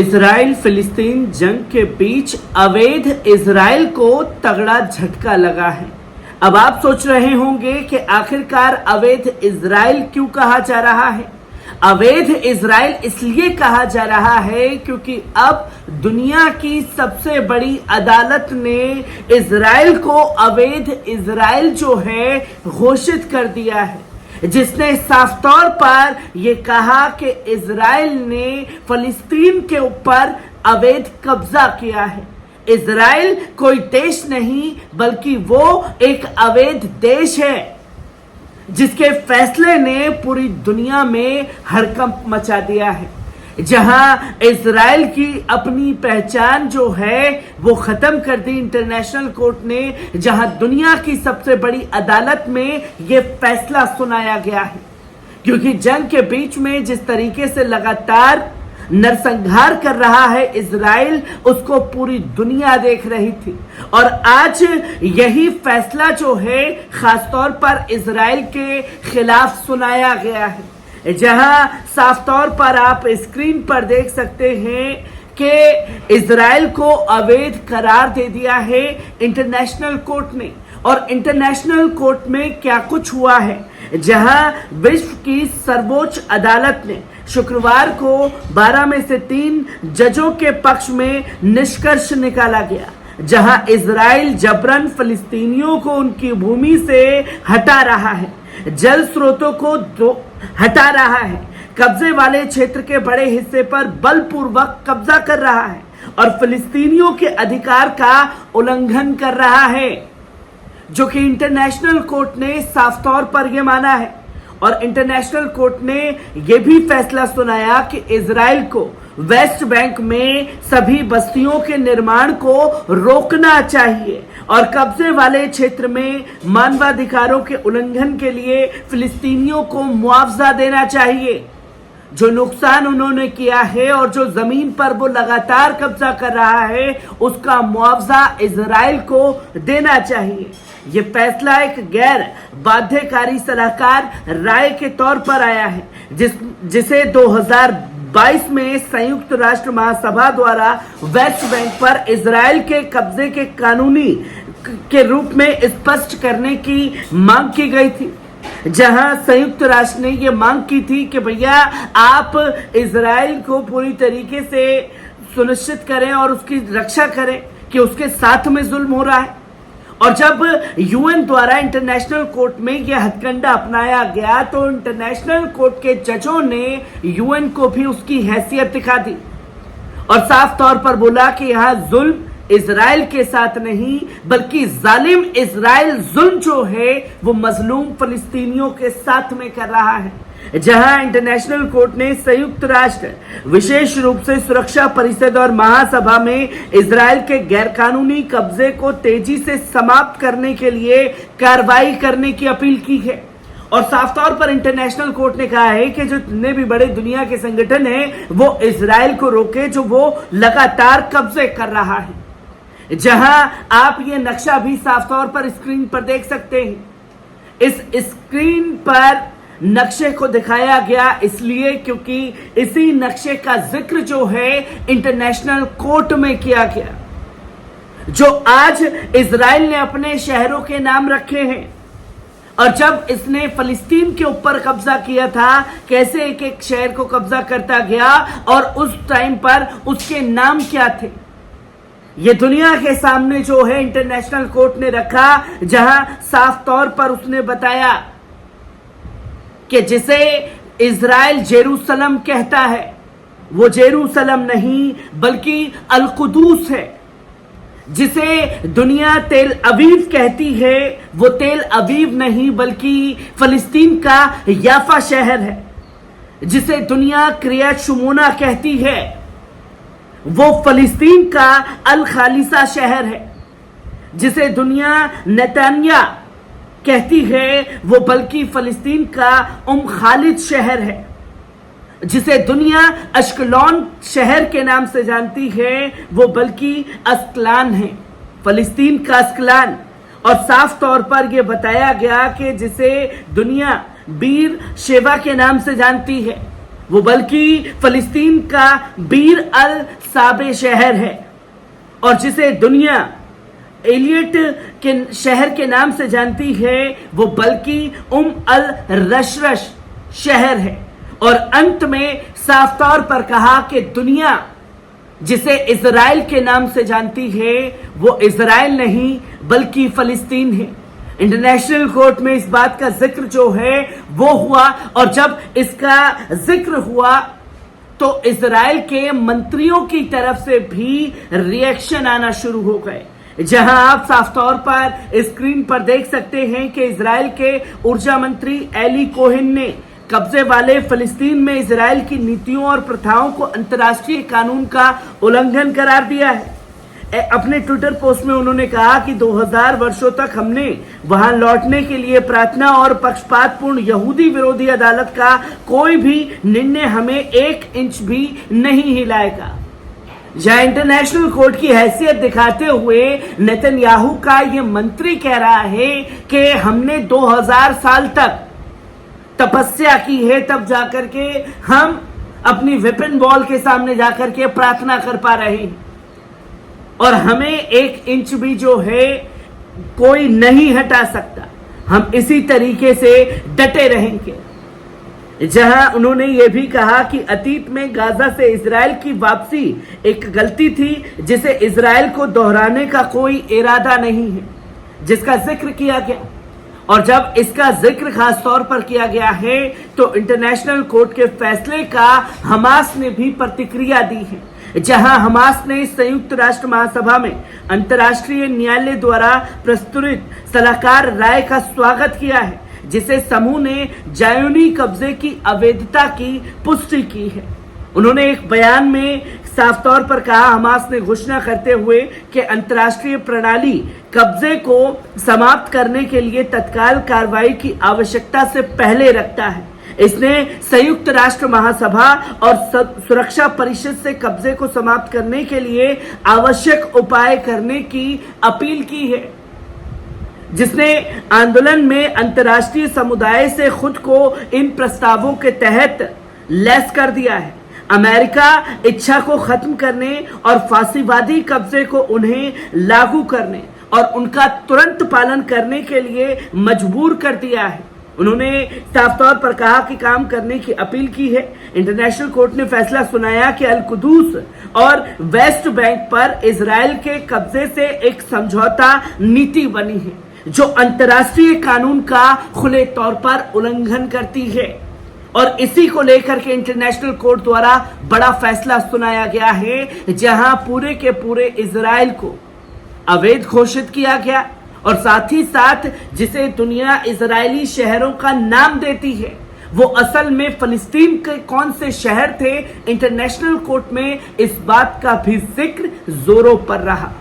Israel फिलिस्तीन जंग के बीच अवैध इजराइल को तगड़ा झटका लगा है। अब आप सोच रहे होंगे कि आखिरकार अवैध इजराइल क्यों कहा जा रहा है। अवैध इजराइल इसलिए कहा जा रहा है क्योंकि अब दुनिया की सबसे बड़ी अदालत ने इजराइल को अवैध इजराइल जो है घोषित कर दिया है, जिसने साफ तौर पर यह कहा कि इजराइल ने फिलिस्तीन के ऊपर अवैध कब्जा किया है। इजराइल कोई देश नहीं बल्कि वो एक अवैध देश है जिसके फैसले ने पूरी दुनिया में हड़कंप मचा दिया है। जहां इजराइल की अपनी पहचान जो है वो खत्म कर दी इंटरनेशनल कोर्ट ने, जहां दुनिया की सबसे बड़ी अदालत में ये फैसला सुनाया गया है। क्योंकि जंग के बीच में जिस तरीके से लगातार नरसंहार कर रहा है इजराइल, उसको पूरी दुनिया देख रही थी और आज यही फैसला जो है खासतौर पर इजराइल के खिलाफ सुनाया गया है। जहां साफ तौर पर आप स्क्रीन पर देख सकते हैं कि इजराइल को अवैध करार दे दिया है इंटरनेशनल कोर्ट ने। और इंटरनेशनल कोर्ट में क्या कुछ हुआ है, जहां विश्व की सर्वोच्च अदालत ने शुक्रवार को 12 में से 3 जजों के पक्ष में निष्कर्ष निकाला गया, जहां इजराइल जबरन फिलिस्तीनियों को उनकी भूमि से हटा रहा है, जल स्रोतों को हटा रहा है, कब्जे वाले क्षेत्र के बड़े हिस्से पर बलपूर्वक कब्जा कर रहा है और फिलिस्तीनियों के अधिकार का उल्लंघन कर रहा है, जो कि इंटरनेशनल कोर्ट ने साफ तौर पर यह माना है। और इंटरनेशनल कोर्ट ने यह भी फैसला सुनाया कि इजराइल को वेस्ट बैंक में सभी बस्तियों के निर्माण को रोकना चाहिए और कब्जे वाले क्षेत्र में मानवाधिकारों के उल्लंघन के लिए फिलिस्तीनियों को मुआवजा देना चाहिए। जो नुकसान उन्होंने किया है और जो जमीन पर वो लगातार कब्जा कर रहा है, उसका मुआवजा इजराइल को देना चाहिए। ये फैसला एक गैर बाध्यकारी सलाहकार राय के तौर पर आया है, जिसे 2022 में संयुक्त राष्ट्र महासभा द्वारा वेस्ट बैंक पर इजराइल के कब्जे के कानूनी के रूप में स्पष्ट करने की मांग की गई थी। जहां संयुक्त राष्ट्र ने यह मांग की थी कि भैया आप इजराइल को पूरी तरीके से सुनिश्चित करें और उसकी रक्षा करें कि उसके साथ में जुल्म हो रहा है। और जब यूएन द्वारा इंटरनेशनल कोर्ट में यह हथकंडा अपनाया गया तो इंटरनेशनल कोर्ट के जजों ने यूएन को भी उसकी हैसियत दिखा दी और साफ तौर पर बोला कि यहां जुल्म इजराइल के साथ नहीं बल्कि जालिम इजराइल जुल्म जो है वो मजलूम फिलिस्तीनियों के साथ में कर रहा है। जहां इंटरनेशनल कोर्ट ने संयुक्त राष्ट्र विशेष रूप से सुरक्षा परिषद और महासभा में इजराइल के गैरकानूनी कब्जे को तेजी से समाप्त करने के लिए कार्रवाई करने की अपील की है। और साफ तौर पर इंटरनेशनल कोर्ट ने कहा है कि जो जितने भी बड़े दुनिया के संगठन हैं वो इजराइल को रोके जो वो लगातार कब्जे कर रहा है। जहां आप ये नक्शा भी साफ तौर पर स्क्रीन पर देख सकते हैं। इस स्क्रीन पर नक्शे को दिखाया गया इसलिए क्योंकि इसी नक्शे का जिक्र जो है इंटरनेशनल कोर्ट में किया गया, जो आज इजराइल ने अपने शहरों के नाम रखे हैं। और जब इसने फिलिस्तीन के ऊपर कब्जा किया था, कैसे एक एक शहर को कब्जा करता गया और उस टाइम पर उसके नाम क्या थे, ये दुनिया के सामने जो है इंटरनेशनल कोर्ट ने रखा। जहां साफ तौर पर उसने बताया कि जिसे इजराइल जेरूसलम कहता है वो जेरूसलम नहीं बल्कि अल कुदूस है। जिसे दुनिया तेल अवीव कहती है वो तेल अवीव नहीं बल्कि फिलिस्तीन का याफा शहर है। जिसे दुनिया क्रियात शुमोना कहती है वो फिलिस्तीन का अल खालिसा शहर है। जिसे दुनिया नेतान्या कहती है वो बल्कि फिलिस्तीन का खालिद शहर है। जिसे दुनिया अश्कलॉन शहर के नाम से जानती है वो बल्कि अस्कलान है, फिलिस्तीन का अस्कलान। और साफ तौर पर यह बताया गया कि जिसे दुनिया बीर शेवा के नाम से जानती है वो बल्कि फिलिस्तीन का बीर अल साबे शहर है और जिसे दुनिया एलियट के शहर के नाम से जानती है, वो बल्कि अल रशरश शहर है। और अंत में साफ तौर पर कहा कि दुनिया जिसे इजराइल के नाम से जानती है, वो इजराइल नहीं बल्कि फिलिस्तीन है। इंटरनेशनल कोर्ट में इस बात का जिक्र जो है वो हुआ, और जब इसका जिक्र हुआ तो इजराइल के मंत्रियों की तरफ से भी रिएक्शन आना शुरू हो गए, जहां आप साफ तौर पर स्क्रीन पर देख सकते हैं कि इजराइल के ऊर्जा मंत्री एली कोहेन ने कब्जे वाले फिलिस्तीन में इजराइल की नीतियों और प्रथाओं को अंतर्राष्ट्रीय कानून का उल्लंघन करार दिया है। अपने ट्विटर पोस्ट में उन्होंने कहा कि 2000 वर्षों तक हमने वहां लौटने के लिए प्रार्थना और पक्षपातपूर्ण यहूदी विरोधी अदालत का कोई भी निर्णय हमें 1 इंच भी नहीं हिलाएगा। जहां इंटरनेशनल कोर्ट की हैसियत दिखाते हुए नेतन्याहू का ये मंत्री कह रहा है कि हमने 2000 साल तक तपस्या की है, तब जाकर के हम अपनी वेपन वॉल के सामने जाकर के प्रार्थना कर पा रहे हैं, और हमें 1 इंच भी जो है कोई नहीं हटा सकता। हम इसी तरीके से डटे रहेंगे। जहां उन्होंने ये भी कहा कि अतीत में गाजा से इजराइल की वापसी एक गलती थी जिसे इजराइल को दोहराने का कोई इरादा नहीं है, जिसका जिक्र किया गया। और जब इसका जिक्र खास तौर पर किया गया है तो इंटरनेशनल कोर्ट के फैसले का हमास ने भी प्रतिक्रिया दी है, जहां हमास ने संयुक्त राष्ट्र महासभा में अंतर्राष्ट्रीय न्यायालय द्वारा प्रस्तुत सलाहकार राय का स्वागत किया है, जिसे समूह ने जायोनी कब्जे की अवैधता की पुष्टि की है। उन्होंने एक बयान में साफ तौर पर कहा, हमास ने घोषणा करते हुए कि अंतर्राष्ट्रीय प्रणाली कब्जे को समाप्त करने के लिए तत्काल कार्रवाई की आवश्यकता से पहले रखता है। इसने संयुक्त राष्ट्र महासभा और सुरक्षा परिषद से कब्जे को समाप्त करने के लिए आवश्यक उपाय करने की अपील की है, जिसने आंदोलन में अंतर्राष्ट्रीय समुदाय से खुद को इन प्रस्तावों के तहत लैस कर दिया है। अमेरिका इच्छा को खत्म करने और फांसीवादी कब्जे को उन्हें लागू करने और उनका तुरंत पालन करने के लिए मजबूर कर दिया है। उन्होंने साफ तौर पर कहा कि काम करने की अपील की है। इंटरनेशनल कोर्ट ने फैसला सुनाया कि अल कुदूस और वेस्ट बैंक पर इजराइल के कब्जे से एक समझौता नीति बनी है, जो अंतर्राष्ट्रीय कानून का खुले तौर पर उल्लंघन करती है। और इसी को लेकर के इंटरनेशनल कोर्ट द्वारा बड़ा फैसला सुनाया गया है, जहां पूरे के पूरे इजराइल को अवैध घोषित किया गया, और साथ ही साथ जिसे दुनिया इजरायली शहरों का नाम देती है, वो असल में फिलिस्तीन के कौन से शहर थे। इंटरनेशनल कोर्ट में इस बात का भी जिक्र जोरों पर रहा।